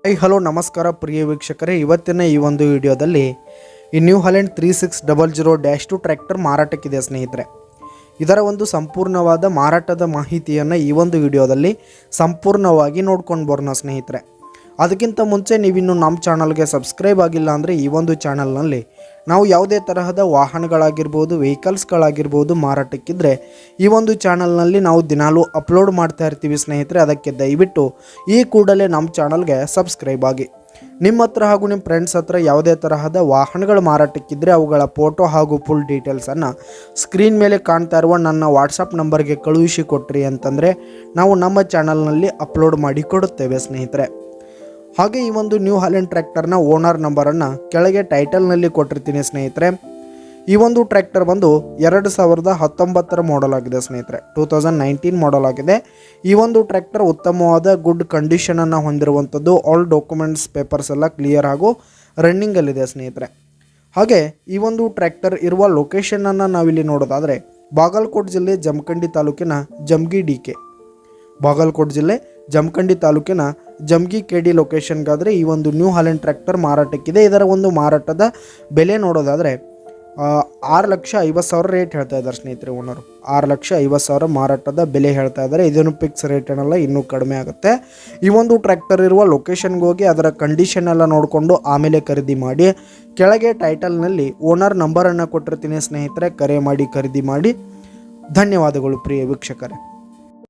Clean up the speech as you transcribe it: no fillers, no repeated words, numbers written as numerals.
Hello ನಮಸ್ಕಾರ ಪ್ರಿಯ ವೀಕ್ಷಕರೇ, ಇವತ್ತಿನ ಈ ಒಂದು ವಿಡಿಯೋದಲ್ಲಿ ಈ ನ್ಯೂ ಹಾಲೆಂಡ್ 3600-2 ಟ್ರ್ಯಾಕ್ಟರ್ ಮಾರಾಟಕ್ಕಿದೆ ಸ್ನೇಹಿತರೆ. ಇದರ ಒಂದು ಸಂಪೂರ್ಣವಾದ ಮಾರಾಟದ ಮಾಹಿತಿಯನ್ನು ಈ ಒಂದು ವಿಡಿಯೋದಲ್ಲಿ ಸಂಪೂರ್ಣವಾಗಿ ನೋಡ್ಕೊಂಡು ಬರೋಣ ಸ್ನೇಹಿತರೆ. ಅದಕ್ಕಿಂತ ಮುಂಚೆ ನೀವಿನ್ನು ನಮ್ಮ ಚಾನಲ್ಗೆ ಸಬ್ಸ್ಕ್ರೈಬ್ ಆಗಿಲ್ಲ ಅಂದರೆ ಈ ಒಂದು ಚಾನಲ್ನಲ್ಲಿ ನಾವು ಯಾವುದೇ ತರಹದ ವಾಹನಗಳಾಗಿರ್ಬೋದು, ವೆಹಿಕಲ್ಸ್ಗಳಾಗಿರ್ಬೋದು ಮಾರಾಟಕ್ಕಿದ್ರೆ ಈ ಒಂದು ಚಾನಲ್ನಲ್ಲಿ ನಾವು ದಿನಾಲೂ ಅಪ್ಲೋಡ್ ಮಾಡ್ತಾ ಇರ್ತೀವಿ ಸ್ನೇಹಿತರೆ. ಅದಕ್ಕೆ ದಯವಿಟ್ಟು ಈ ಕೂಡಲೇ ನಮ್ಮ ಚಾನಲ್ಗೆ ಸಬ್ಸ್ಕ್ರೈಬ್ ಆಗಿ. ನಿಮ್ಮ ಹತ್ರ ಹಾಗೂ ನಿಮ್ಮ ಫ್ರೆಂಡ್ಸ್ ಹತ್ರ ಯಾವುದೇ ತರಹದ ವಾಹನಗಳು ಮಾರಾಟಕ್ಕಿದ್ರೆ ಅವುಗಳ ಫೋಟೋ ಹಾಗೂ ಫುಲ್ ಡೀಟೇಲ್ಸನ್ನು ಸ್ಕ್ರೀನ್ ಮೇಲೆ ಕಾಣ್ತಾ ಇರುವ ನನ್ನ ವಾಟ್ಸಪ್ ನಂಬರ್ಗೆ ಕಳುಹಿಸಿ ಕೊಟ್ರಿ ಅಂತಂದರೆ ನಾವು ನಮ್ಮ ಚಾನಲ್ನಲ್ಲಿ ಅಪ್ಲೋಡ್ ಮಾಡಿ ಕೊಡುತ್ತೇವೆ ಸ್ನೇಹಿತರೆ. ಹಾಗೆ ಈ ಒಂದು ನ್ಯೂ ಹಾಲೆಂಡ್ ಟ್ರ್ಯಾಕ್ಟರ್ನ ಓನರ್ ನಂಬರನ್ನು ಕೆಳಗೆ ಟೈಟಲ್ನಲ್ಲಿ ಕೊಟ್ಟಿರ್ತೀನಿ ಸ್ನೇಹಿತರೆ. ಈ ಒಂದು ಟ್ರ್ಯಾಕ್ಟರ್ ಬಂದು 2019 ಮಾಡೆಲ್ ಆಗಿದೆ ಸ್ನೇಹಿತರೆ. 2019 ಮಾಡೆಲ್ ಆಗಿದೆ. ಈ ಒಂದು ಟ್ರ್ಯಾಕ್ಟರ್ ಉತ್ತಮವಾದ ಗುಡ್ ಕಂಡೀಷನನ್ನು ಹೊಂದಿರುವಂಥದ್ದು. ಆಲ್ ಡಾಕ್ಯುಮೆಂಟ್ಸ್ ಪೇಪರ್ಸ್ ಎಲ್ಲ ಕ್ಲಿಯರ್ ಹಾಗೂ ರನ್ನಿಂಗಲ್ಲಿದೆ ಸ್ನೇಹಿತರೆ. ಹಾಗೆ ಈ ಒಂದು ಟ್ರ್ಯಾಕ್ಟರ್ ಇರುವ ಲೊಕೇಶನನ್ನು ನಾವಿಲ್ಲಿ ನೋಡೋದಾದರೆ ಬಾಗಲಕೋಟೆ ಜಿಲ್ಲೆ ಜಮಖಂಡಿ ತಾಲೂಕಿನ ಜಮಗಿ DK, ಬಾಗಲಕೋಟೆ ಜಿಲ್ಲೆ ಜಮಖಂಡಿ ತಾಲೂಕಿನ ಜಮಗಿ KD ಲೊಕೇಶನ್ಗಾದರೆ ಈ ಒಂದು ನ್ಯೂ ಹಾಲೆಂಡ್ ಟ್ರ್ಯಾಕ್ಟರ್ ಮಾರಾಟಕ್ಕಿದೆ. ಇದರ ಒಂದು ಮಾರಾಟದ ಬೆಲೆ ನೋಡೋದಾದರೆ 6,50,000 ರೇಟ್ ಹೇಳ್ತಾ ಇದ್ದಾರೆ ಸ್ನೇಹಿತರೆ ಓನರು. 6,50,000 ಮಾರಾಟದ ಬೆಲೆ ಹೇಳ್ತಾ ಇದ್ದಾರೆ. ಇದನ್ನು ಫಿಕ್ಸ್ ರೇಟ್ ಏನಲ್ಲ, ಇನ್ನೂ ಕಡಿಮೆ ಆಗುತ್ತೆ. ಈ ಒಂದು ಟ್ರ್ಯಾಕ್ಟರ್ ಇರುವ ಲೊಕೇಶನ್ಗೆ ಹೋಗಿ ಅದರ ಕಂಡೀಷನ್ ಎಲ್ಲ ನೋಡಿಕೊಂಡು ಆಮೇಲೆ ಖರೀದಿ ಮಾಡಿ. ಕೆಳಗೆ ಟೈಟಲ್ನಲ್ಲಿ ಓನರ್ ನಂಬರನ್ನು ಕೊಟ್ಟಿರ್ತೀನಿ ಸ್ನೇಹಿತರೆ, ಕರೆ ಮಾಡಿ ಖರೀದಿ ಮಾಡಿ. ಧನ್ಯವಾದಗಳು ಪ್ರಿಯ ವೀಕ್ಷಕರೇ.